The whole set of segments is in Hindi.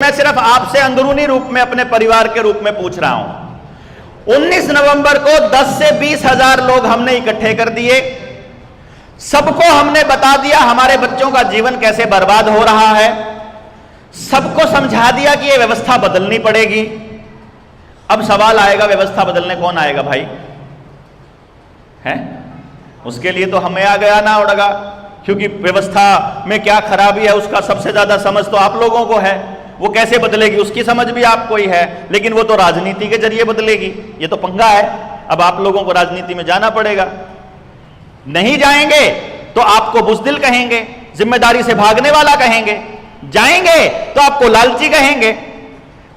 मैं सिर्फ आपसे अंदरूनी रूप में अपने परिवार के रूप में पूछ रहा हूं। 19 नवंबर को 10 से 20 हजार लोग हमने इकट्ठे कर दिए, सबको हमने बता दिया हमारे बच्चों का जीवन कैसे बर्बाद हो रहा है, सबको समझा दिया कि यह व्यवस्था बदलनी पड़ेगी। अब सवाल आएगा, व्यवस्था बदलने कौन आएगा भाई? है उसके लिए तो हमें आ गया ना उड़ेगा, क्योंकि व्यवस्था में क्या खराबी है उसका सबसे ज्यादा समझ तो आप लोगों को है। वो कैसे बदलेगी उसकी समझ भी आपको ही है, लेकिन वो तो राजनीति के जरिए बदलेगी। ये तो पंगा है। अब आप लोगों को राजनीति में जाना पड़ेगा। नहीं जाएंगे तो आपको बुज़दिल कहेंगे, जिम्मेदारी से भागने वाला कहेंगे। जाएंगे तो आपको लालची कहेंगे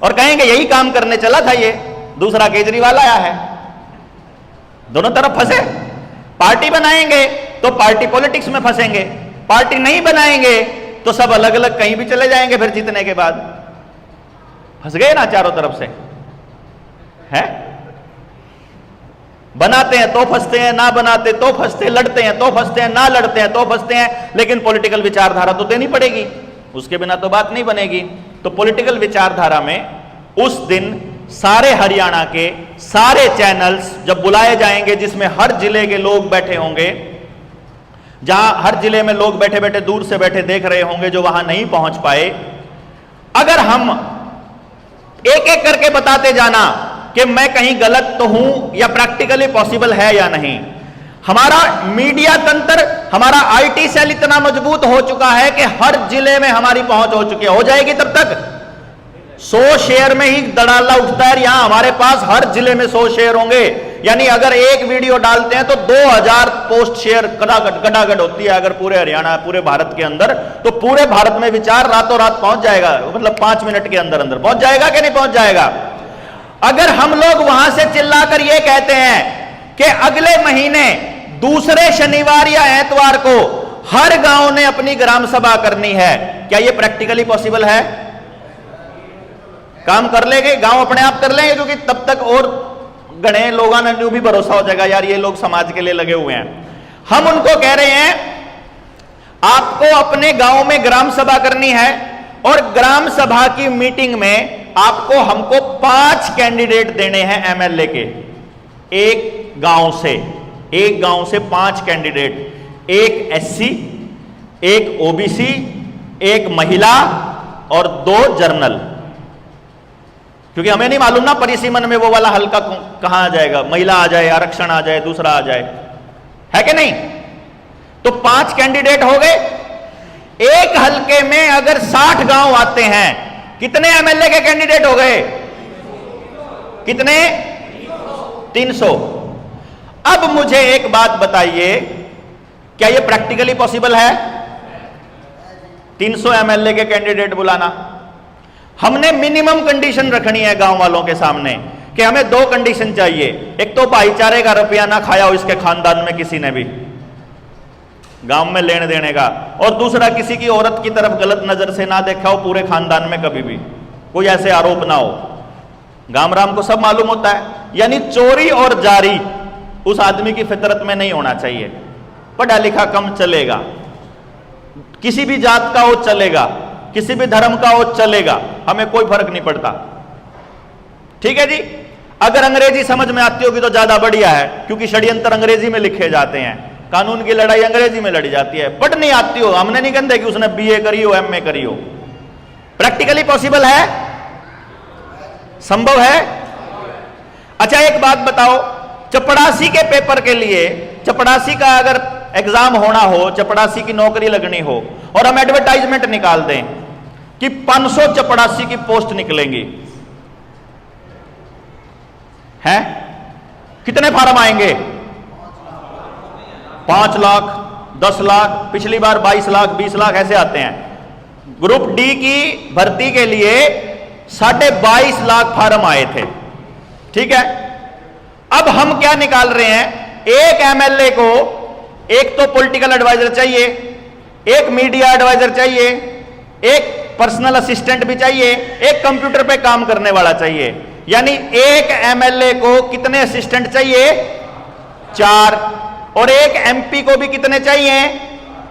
और कहेंगे यही काम करने चला था ये, दूसरा केजरीवाल आया है। दोनों तरफ फंसे। पार्टी बनाएंगे तो पार्टी पॉलिटिक्स में फंसेंगे, पार्टी नहीं बनाएंगे तो सब अलग अलग कहीं भी चले जाएंगे। फिर जीतने के बाद फंस गए ना चारों तरफ से। है बनाते हैं तो फंसते हैं, ना बनाते तो फंसते, लड़ते हैं तो फंसते हैं, ना लड़ते हैं तो फंसते हैं। लेकिन पॉलिटिकल विचारधारा तो देनी पड़ेगी, उसके बिना तो बात नहीं बनेगी। तो पॉलिटिकल विचारधारा में उस दिन सारे हरियाणा के सारे चैनल्स जब बुलाए जाएंगे, जिसमें हर जिले के लोग बैठे होंगे, जहां हर जिले में लोग बैठे बैठे दूर से बैठे देख रहे होंगे जो वहां नहीं पहुंच पाए, अगर हम एक एक करके बताते जाना कि मैं कहीं गलत तो हूं या प्रैक्टिकली पॉसिबल है या नहीं। हमारा मीडिया तंत्र, हमारा आईटी सेल इतना मजबूत हो चुका है कि हर जिले में हमारी पहुंच हो चुकी है। हो जाएगी तब तक 100 शेयर में ही दड़ाला उठता है। यहां हमारे पास हर जिले में 100 शेयर होंगे, यानी अगर एक वीडियो डालते हैं तो 2000 पोस्ट शेयर गटागट होती है। अगर पूरे हरियाणा, पूरे भारत के अंदर, तो पूरे भारत में विचार रातों रात पहुंच जाएगा। मतलब 5 मिनट के अंदर अंदर पहुंच जाएगा कि नहीं पहुंच जाएगा? अगर हम लोग वहां से चिल्लाकर यह कहते हैं कि अगले महीने दूसरे शनिवार या एतवार को हर गांव ने अपनी ग्राम सभा करनी है, क्या यह प्रैक्टिकली पॉसिबल है? काम कर लेंगे, गांव अपने आप कर लेंगे, क्योंकि तब तक और गणे लोगों ने भी भरोसा हो जाएगा, यार ये लोग समाज के लिए लगे हुए हैं। हम उनको कह रहे हैं आपको अपने गांव में ग्राम सभा करनी है, और ग्राम सभा की मीटिंग में आपको हमको 5 कैंडिडेट देने हैं एमएलए के। एक गांव से 5 कैंडिडेट, एक एससी, एक ओबीसी, एक महिला और 2 जर्नल। क्योंकि हमें नहीं मालूम ना परिसीमन में वो वाला हल्का कहां आ जाएगा, महिला आ जाए, आरक्षण आ जाए, दूसरा आ जाए, है कि नहीं? तो 5 कैंडिडेट हो गए। एक हल्के में अगर 60 गांव आते हैं, कितने एमएलए के कैंडिडेट हो गए? कितने? 300। अब मुझे एक बात बताइए, क्या यह प्रैक्टिकली पॉसिबल है 300 एमएलए के कैंडिडेट बुलाना? हमने मिनिमम कंडीशन रखनी है गांव वालों के सामने कि हमें 2 कंडीशन चाहिए। एक तो भाईचारे का रुपया ना खाया हो इसके खानदान में किसी ने भी, गांव में लेने देने का, और दूसरा किसी की औरत की तरफ गलत नजर से ना देखा हो पूरे खानदान में कभी भी, कोई ऐसे आरोप ना हो। गांव राम को सब मालूम होता है, यानी चोरी और जारी उस आदमी की फितरत में नहीं होना चाहिए। पढ़ा लिखा कम चलेगा, किसी भी जात का हो चलेगा, किसी भी धर्म का हो चलेगा, हमें कोई फर्क नहीं पड़ता। ठीक है जी। अगर अंग्रेजी समझ में आती होगी तो ज्यादा बढ़िया है, क्योंकि षड्यंत्र अंग्रेजी में लिखे जाते हैं, कानून की लड़ाई अंग्रेजी में लड़ी जाती है। पढ़ नहीं आती हो, हमने नहीं कहते कि उसने बीए करी हो, एमए करी हो। प्रैक्टिकली पॉसिबल है, संभव है। अच्छा एक बात बताओ, चपड़ासी के पेपर के लिए, चपड़ासी का अगर एग्जाम होना हो, चपड़ासी की नौकरी लगनी हो, और हम एडवर्टाइजमेंट निकाल दें कि 500 चपड़ासी की पोस्ट निकलेंगी, हैं? कितने फार्म आएंगे? 5 लाख, 10 लाख, पिछली बार 22 लाख, 20 लाख ऐसे आते हैं। ग्रुप डी की भर्ती के लिए 22.5 लाख फार्म आए थे। ठीक है। अब हम क्या निकाल रहे हैं? एक एमएलए को एक तो पॉलिटिकल एडवाइजर चाहिए, एक मीडिया एडवाइजर चाहिए, एक पर्सनल असिस्टेंट भी चाहिए, एक कंप्यूटर पे काम करने वाला चाहिए। यानी एक एमएलए को कितने असिस्टेंट चाहिए? 4। और एक एमपी को भी कितने चाहिए?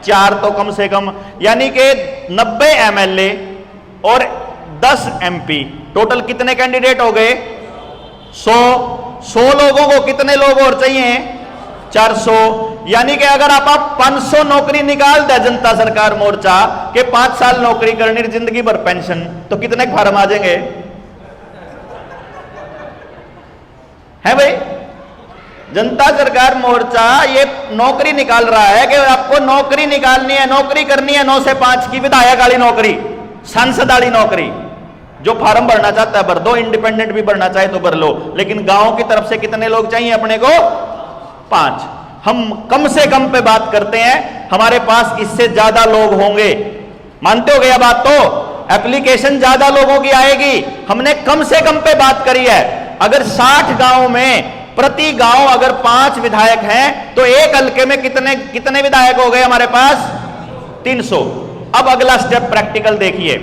4 तो कम से कम। यानी कि 90 एमएलए और 10 MP, टोटल कितने कैंडिडेट हो गए? 100 लोगों को कितने लोग और चाहिए? 400। यानी कि अगर आप 500 नौकरी निकाल दे जनता सरकार मोर्चा के 5 साल नौकरी करनी, जिंदगी भर पेंशन, तो कितने फार्म आ जाएंगे? है भाई, जनता सरकार मोर्चा ये नौकरी निकाल रहा है कि आपको नौकरी निकालनी है, नौकरी करनी है 9 से 5 की विधायक वाली नौकरी, सांसद वाली नौकरी। जो फार्म भरना चाहता है भर दो, इंडिपेंडेंट भी भरना चाहे तो भर लो, लेकिन गांव की तरफ से कितने लोग चाहिए अपने को? 5। हम कम से कम पे बात करते हैं, हमारे पास इससे ज्यादा लोग होंगे, मानते हो गया बात? तो एप्लीकेशन ज्यादा लोगों की आएगी, हमने कम से कम पे बात करी है। अगर 60 गांव में प्रति गांव अगर 5 विधायक हैं तो एक हल्के में कितने विधायक हो गए हमारे पास? 300। अब अगला स्टेप प्रैक्टिकल देखिए।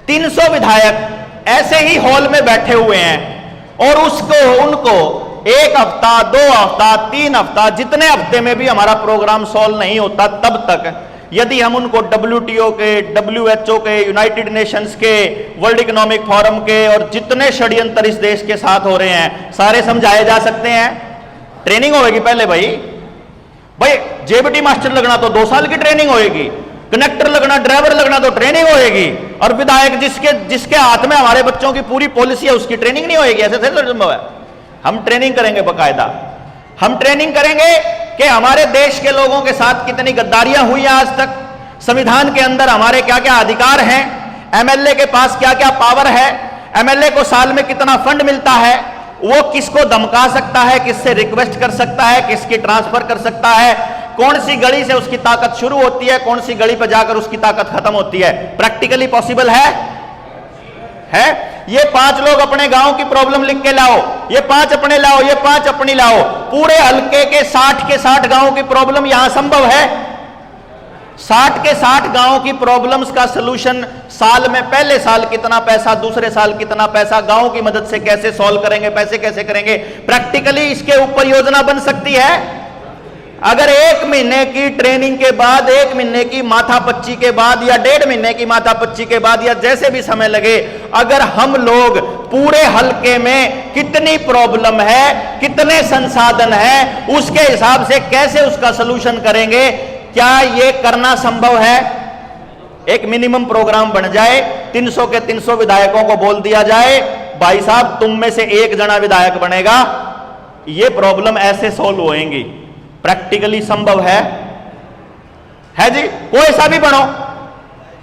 300 विधायक ऐसे ही हॉल में बैठे हुए हैं और उनको 1 हफ्ता, 2 हफ्ता, 3 हफ्ता, जितने हफ्ते में भी हमारा प्रोग्राम सॉल्व नहीं होता, तब तक यदि हम उनको WTO के, WHO के, यूनाइटेड नेशंस के, वर्ल्ड इकोनॉमिक फोरम के और जितने षड्यंत्र इस देश के साथ हो रहे हैं सारे समझाए जा सकते हैं। ट्रेनिंग होगी पहले भाई JBT मास्टर लगना तो 2 साल की ट्रेनिंग होगी, कनेक्टर लगना, ड्राइवर लगना तो ट्रेनिंग होगी, और विधायक जिसके हाथ में हमारे बच्चों की पूरी पॉलिसी है उसकी ट्रेनिंग नहीं होगी? ऐसे थोड़ी संभव है। हम ट्रेनिंग करेंगे बकायदा, हम ट्रेनिंग करेंगे कि हमारे देश के लोगों के साथ कितनी गद्दारियां हुई हैं आज तक, संविधान के अंदर हमारे क्या क्या अधिकार हैं, MLA के पास क्या क्या पावर है, MLA को साल में कितना फंड मिलता है, वो किसको धमका सकता है, किससे रिक्वेस्ट कर सकता है, किसकी ट्रांसफर कर सकता है, कौन सी गली से उसकी ताकत शुरू होती है, कौन सी गली पर जाकर उसकी ताकत खत्म होती है। प्रैक्टिकली पॉसिबल है? ये 5 लोग अपने गांव की प्रॉब्लम लिख के लाओ, ये 5 अपने लाओ, ये 5 अपनी लाओ, पूरे हल्के के 60 गांवों की प्रॉब्लम यहां संभव है। 60 गांवों की प्रॉब्लम्स का सलूशन साल में, पहले साल कितना पैसा, दूसरे साल कितना पैसा, गांव की मदद से कैसे सॉल्व करेंगे, पैसे कैसे करेंगे, प्रैक्टिकली इसके ऊपर योजना बन सकती है। अगर 1 महीने की ट्रेनिंग के बाद, 1 महीने की माथापच्ची के बाद, या 1.5 महीने की माथापच्ची के बाद, या जैसे भी समय लगे, अगर हम लोग पूरे हल्के में कितनी प्रॉब्लम है, कितने संसाधन है, उसके हिसाब से कैसे उसका सलूशन करेंगे, क्या यह करना संभव है? एक मिनिमम प्रोग्राम बन जाए, 300 के 300 विधायकों को बोल दिया जाए, भाई साहब तुम में से 1 जना विधायक बनेगा, ये प्रॉब्लम ऐसे सॉल्व होएंगी। प्रैक्टिकली संभव है जी? कोई सा भी बनो,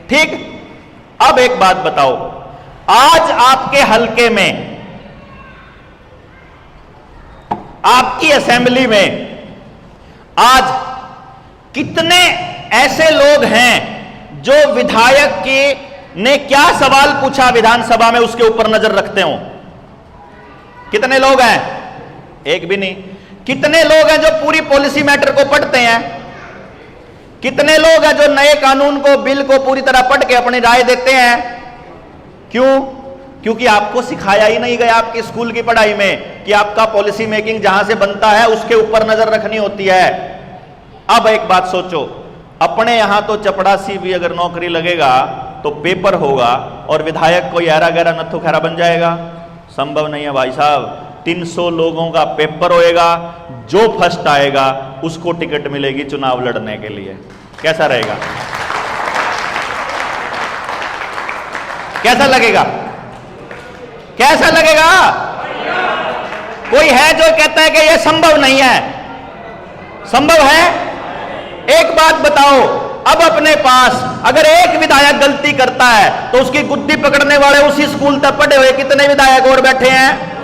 ठीक। अब एक बात बताओ, आज आपके हल्के में, आपकी असेंबली में आज कितने ऐसे लोग हैं जो विधायक ने क्या सवाल पूछा विधानसभा में उसके ऊपर नजर रखते हो? कितने लोग हैं? एक भी नहीं। कितने लोग हैं जो पूरी पॉलिसी मैटर को पढ़ते हैं? कितने लोग हैं जो नए कानून को, बिल को पूरी तरह पढ़ के अपनी राय देते हैं? क्यों? क्योंकि आपको सिखाया ही नहीं गया आपके स्कूल की पढ़ाई में कि आपका पॉलिसी मेकिंग जहां से बनता है उसके ऊपर नजर रखनी होती है। अब एक बात सोचो, अपने यहां तो चपड़ासी भी अगर नौकरी लगेगा तो पेपर होगा और विधायक कोई ऐरा गैरा नत्थु खैरा बन जाएगा? संभव नहीं है भाई साहब। 300 लोगों का पेपर होएगा, जो फर्स्ट आएगा उसको टिकट मिलेगी चुनाव लड़ने के लिए। कैसा रहेगा? कैसा लगेगा? कैसा लगेगा? कोई है जो कहता है कि यह संभव नहीं है? संभव है। एक बात बताओ, अब अपने पास अगर एक विधायक गलती करता है तो उसकी गुद्दी पकड़ने वाले उसी स्कूल तक पढ़े हुए कितने विधायक और बैठे हैं?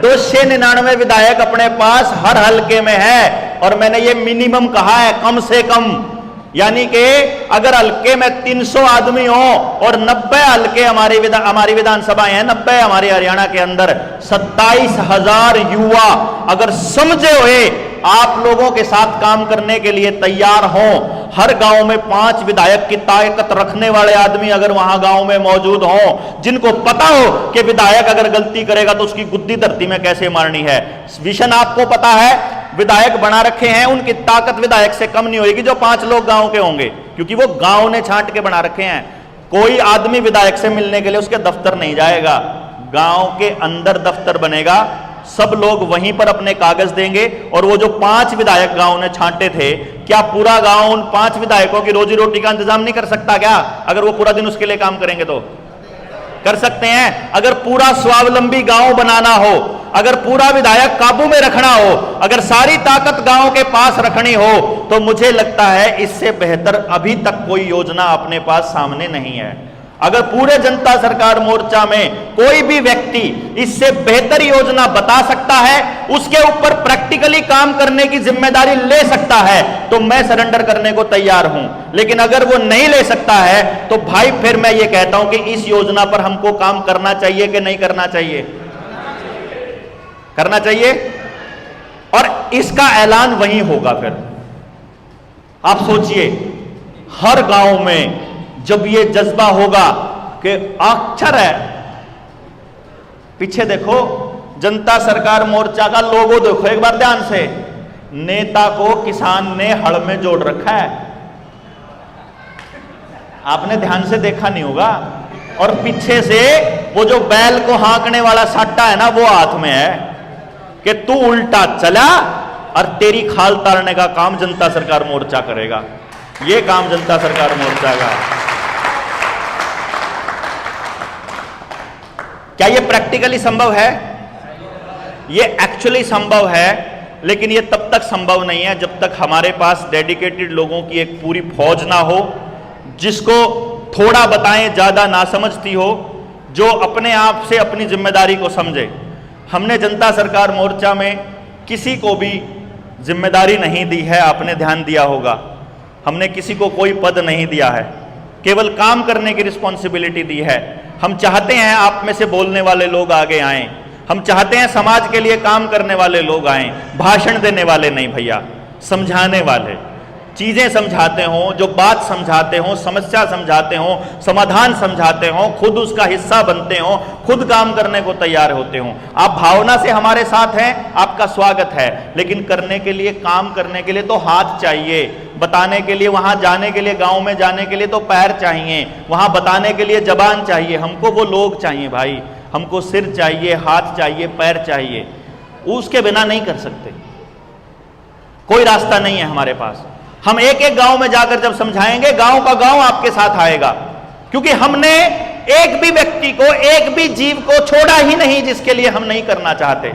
299 विधायक अपने पास हर हल्के में है। और मैंने ये मिनिमम कहा है, कम से कम, यानी कि अगर हल्के में 300 आदमी हो और 90 हल्के हमारी विधानसभाएं हैं, 90 हमारे हरियाणा के अंदर, 27,000 युवा अगर समझे हुए आप लोगों के साथ काम करने के लिए तैयार हों, हर गांव में 5 विधायक की ताकत रखने वाले आदमी अगर वहां गांव में मौजूद हों, जिनको पता हो कि विधायक अगर गलती करेगा तो उसकी गुद्दी धरती में कैसे मारनी है, विजन आपको पता है, विधायक बना रखे हैं, उनकी ताकत विधायक से कम नहीं होगी जो 5 लोग गांव के होंगे, क्योंकि वो गांव ने छांट के बना रखे हैं। कोई आदमी विधायक से मिलने के लिए उसके दफ्तर नहीं जाएगा, गांव के अंदर दफ्तर बनेगा, सब लोग वहीं पर अपने कागज देंगे। और वो जो 5 विधायक गांव ने छांटे थे, क्या पूरा गांव उन 5 विधायकों की रोजी रोटी का इंतजाम नहीं कर सकता क्या? अगर वो पूरा दिन उसके लिए काम करेंगे तो कर सकते हैं। अगर पूरा स्वावलंबी गांव बनाना हो, अगर पूरा विधायक काबू में रखना हो, अगर सारी ताकत गांव के पास रखनी हो, तो मुझे लगता है इससे बेहतर अभी तक कोई योजना अपने पास सामने नहीं है। अगर पूरे जनता सरकार मोर्चा में कोई भी व्यक्ति इससे बेहतर योजना बता सकता है, उसके ऊपर प्रैक्टिकली काम करने की जिम्मेदारी ले सकता है, तो मैं सरेंडर करने को तैयार हूं। लेकिन अगर वो नहीं ले सकता है तो भाई फिर मैं ये कहता हूं कि इस योजना पर हमको काम करना चाहिए कि नहीं करना चाहिए? करना चाहिए। और इसका ऐलान वहीं होगा। फिर आप सोचिए, हर गांव में जब ये जज्बा होगा कि अक्षर है, पीछे देखो जनता सरकार मोर्चा का लोगो देखो एक बार ध्यान से, नेता को किसान ने हड़ में जोड़ रखा है, आपने ध्यान से देखा नहीं होगा। और पीछे से वो जो बैल को हाँकने वाला साटा है ना, वो हाथ में है कि तू उल्टा चला और तेरी खाल तारने का काम जनता सरकार मोर्चा करेगा। ये काम जनता सरकार मोर्चा का। क्या ये प्रैक्टिकली संभव है? ये एक्चुअली संभव है, लेकिन ये तब तक संभव नहीं है जब तक हमारे पास डेडिकेटेड लोगों की एक पूरी फौज ना हो, जिसको थोड़ा बताएं ज्यादा ना समझती हो, जो अपने आप से अपनी जिम्मेदारी को समझे। हमने जनता सरकार मोर्चा में किसी को भी जिम्मेदारी नहीं दी है, आपने ध्यान दिया होगा। हमने किसी को कोई पद नहीं दिया है, केवल काम करने की रिस्पॉन्सिबिलिटी दी है। हम चाहते हैं आप में से बोलने वाले लोग आगे आएं, हम चाहते हैं समाज के लिए काम करने वाले लोग आएं, भाषण देने वाले नहीं भैया, समझाने वाले, चीजें समझाते हों, जो बात समझाते हों, समस्या समझाते हों, समाधान समझाते हों, खुद उसका हिस्सा बनते हों, खुद काम करने को तैयार होते हों। आप भावना से हमारे साथ हैं, आपका स्वागत है, लेकिन करने के लिए, काम करने के लिए तो हाथ चाहिए, बताने के लिए, वहां जाने के लिए, गांव में जाने के लिए तो पैर चाहिए, वहां बताने के लिए जबान चाहिए। हमको वो लोग चाहिए भाई, हमको सिर चाहिए, हाथ चाहिए, पैर चाहिए। उसके बिना नहीं कर सकते, कोई रास्ता नहीं है हमारे पास। हम एक एक गांव में जाकर जब समझाएंगे, गांव का गांव आपके साथ आएगा, क्योंकि हमने एक भी व्यक्ति को, एक भी जीव को छोड़ा ही नहीं जिसके लिए हम नहीं करना चाहते।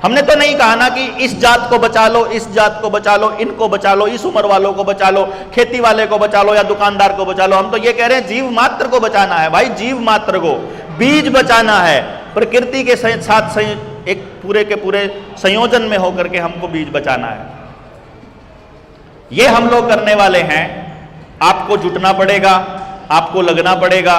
हमने तो नहीं कहा ना कि इस जात को बचा लो, इस जात को बचा लो, इनको बचा लो, इस उम्र वालों को बचा लो, खेती वाले को बचा लो या दुकानदार को बचा लो। हम तो ये कह रहे हैं जीव मात्र को बचाना है भाई, जीव मात्र को, बीज बचाना है। प्रकृति के साथ एक पूरे के पूरे संयोजन में होकर के हमको बीज बचाना है। ये हम लोग करने वाले हैं। आपको जुटना पड़ेगा, आपको लगना पड़ेगा।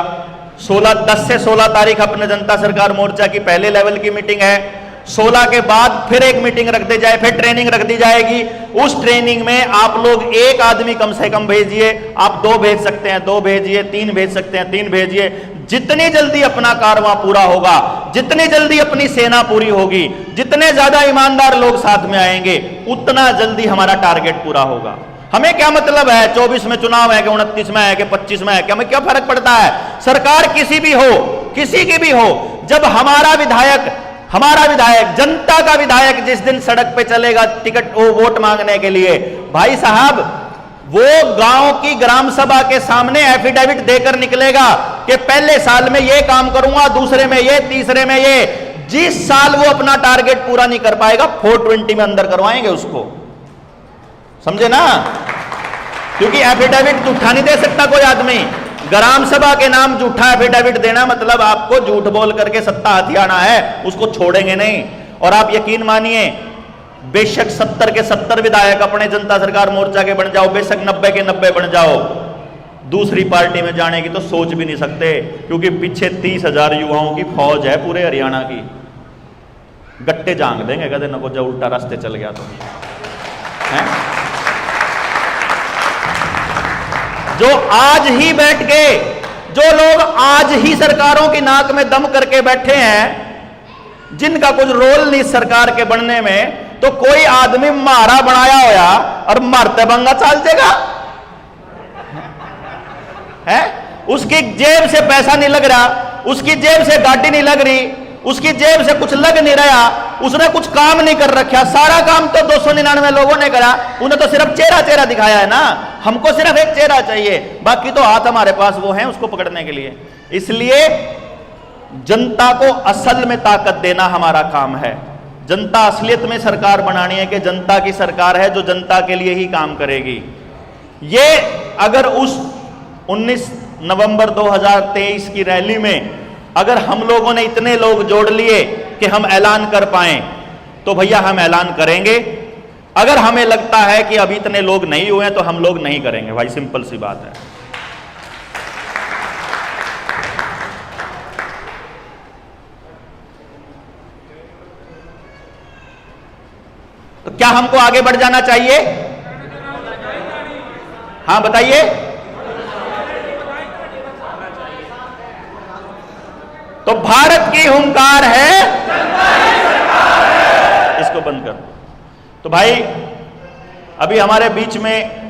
10 से 16 तारीख अपने जनता सरकार मोर्चा की पहले लेवल की मीटिंग है। 16 के बाद फिर एक मीटिंग रख दी जाए, फिर ट्रेनिंग रख दी जाएगी। उस ट्रेनिंग में आप लोग एक आदमी कम से कम भेजिए। आप 2 भेज सकते हैं 2 भेजिए, 3 भेज सकते हैं 3 भेजिए। जितनी जल्दी अपना कारवां पूरा होगा, जितनी जल्दी अपनी सेना पूरी होगी, जितने ज्यादा ईमानदार लोग साथ में आएंगे, उतना जल्दी हमारा टारगेट पूरा होगा। हमें क्या मतलब है 24 में चुनाव है कि 29 में है कि 25 में है, क्या हमें क्या फर्क पड़ता है? सरकार किसी भी हो, किसी की भी हो, जब हमारा विधायक, जनता का विधायक जिस दिन सड़क पे चलेगा टिकट वोट मांगने के लिए, भाई साहब वो गांव की ग्राम सभा के सामने एफिडेविट देकर निकलेगा कि पहले साल में ये काम करूंगा, दूसरे में ये, तीसरे में ये। जिस साल वो अपना टारगेट पूरा नहीं कर पाएगा, 420 में अंदर करवाएंगे उसको, समझे ना? क्योंकि एफिडेविट झूठा नहीं दे सकता कोई आदमी। ग्राम सभा के नाम झूठा एफिडेविट देना मतलब आपको झूठ बोल करके सत्ता हथियाना है, उसको छोड़ेंगे नहीं। और आप यकीन मानिए, बेशक 70 के 70 विधायक अपने जनता सरकार मोर्चा के बन जाओ, बेशक 90 के 90 बन जाओ, दूसरी पार्टी में जाने की तो सोच भी नहीं सकते, क्योंकि पीछे 30,000 युवाओं की फौज है पूरे हरियाणा की। गट्टे जांग देंगे कहते न को, जब उल्टा रास्ते चल गया तो है? जो आज ही बैठ के, जो लोग आज ही सरकारों की नाक में दम करके बैठे हैं, जिनका कुछ रोल नहीं सरकार के बनने में, तो कोई आदमी मारा बनाया होया और मारते बंगा चाल देगा है? उसकी जेब से पैसा नहीं लग रहा, उसकी जेब से गाड़ी नहीं लग रही, उसकी जेब से कुछ लग नहीं रहा, उसने कुछ काम नहीं कर रखा, सारा काम तो 299 लोगों ने करा, उन्हें तो सिर्फ चेहरा दिखाया है ना। हमको सिर्फ एक चेहरा चाहिए, बाकी तो हाथ हमारे पास वो हैं उसको पकड़ने के लिए। इसलिए जनता को असल में ताकत देना हमारा काम है। जनता असलियत में सरकार बनानी है कि जनता की सरकार है जो जनता के लिए ही काम करेगी। ये अगर उस 19 नवंबर 2023 की रैली में अगर हम लोगों ने इतने लोग जोड़ लिए कि हम ऐलान कर पाए, तो भैया हम ऐलान करेंगे। अगर हमें लगता है कि अभी इतने लोग नहीं हुए तो हम लोग नहीं करेंगे भाई, सिंपल सी बात है। तो क्या हमको आगे बढ़ जाना चाहिए? हाँ बताइए। तो भारत की हुंकार है, इसको बंद कर। तो भाई अभी हमारे बीच में